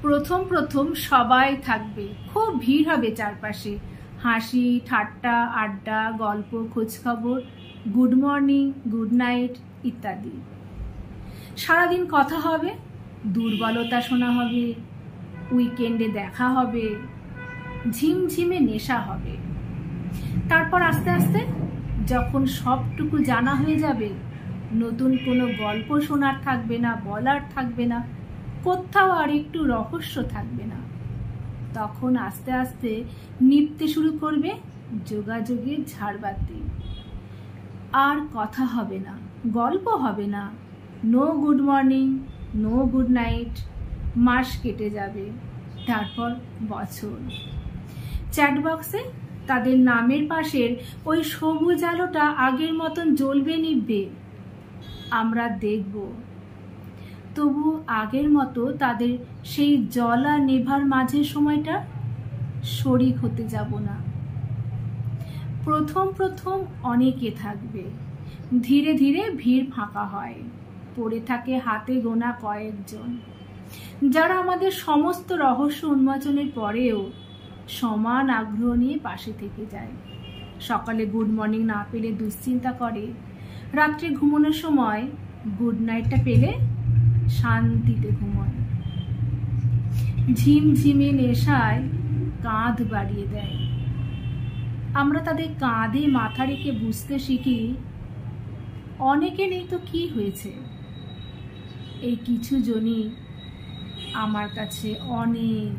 প্রথম প্রথম সবাই থাকবে, খুব ভিড় হবে চারপাশে, হাসি ঠাট্টা আড্ডা গল্প খোঁজখবর, গুড মর্নিং গুড নাইট ইত্যাদি। সারাদিন কথা হবে, দুর্বলতা শোনা হবে, উইকেন্ডে দেখা হবে, ঝিমঝিমে নেশা হবে। তারপর আস্তে আস্তে যখন সবটুকু জানা হয়ে যাবে, নতুন কোনো গল্প শোনার থাকবে না, বলার থাকবে না, কোথাও আর একটু রহস্য থাকবে না, তখন আস্তে আস্তে নিভতে শুরু করবে যোগাযোগের ঝাড়বাতি। আর কথা হবে না, গল্প হবে না, no good morning no good night. মাস কেটে যাবে, তারপর বছর। চ্যাটবক্সে তাদের নামের পাশের ওই সবুজ আলোটা আগের মতন জ্বলবে নিভবে, আমরা দেখব। তবু আগের মতো তাদের সেই জ্বলা নেভার মাঝের সময়টা শরিক হতে যাব না। প্রথম প্রথম অনেকে থাকবে, ধীরে ধীরে ভিড় ফাঁকা হয়, পড়ে থাকে হাতে গোনা কয়েকজন, যারা আমাদের সমস্ত রহস্য উন্মোচনের পরেও সমান আগ্রহ নিয়ে পাশে থেকে যায়। সকালে গুড মর্নিং না পেলে দুশ্চিন্তা করে, রাত্রে ঘুমানোর সময় গুড নাইটটা পেলে শান্তিতে ঘুমোয়। ঝিমঝিমে নেশায় কাঁধ বাড়িয়ে দেয়। আমরা তাদের কাঁধে মাথা রেখে বুঝতে শিখি, অনেকে নেই তো কি হয়েছে, এই কিছু জনই আমার কাছে অনেক।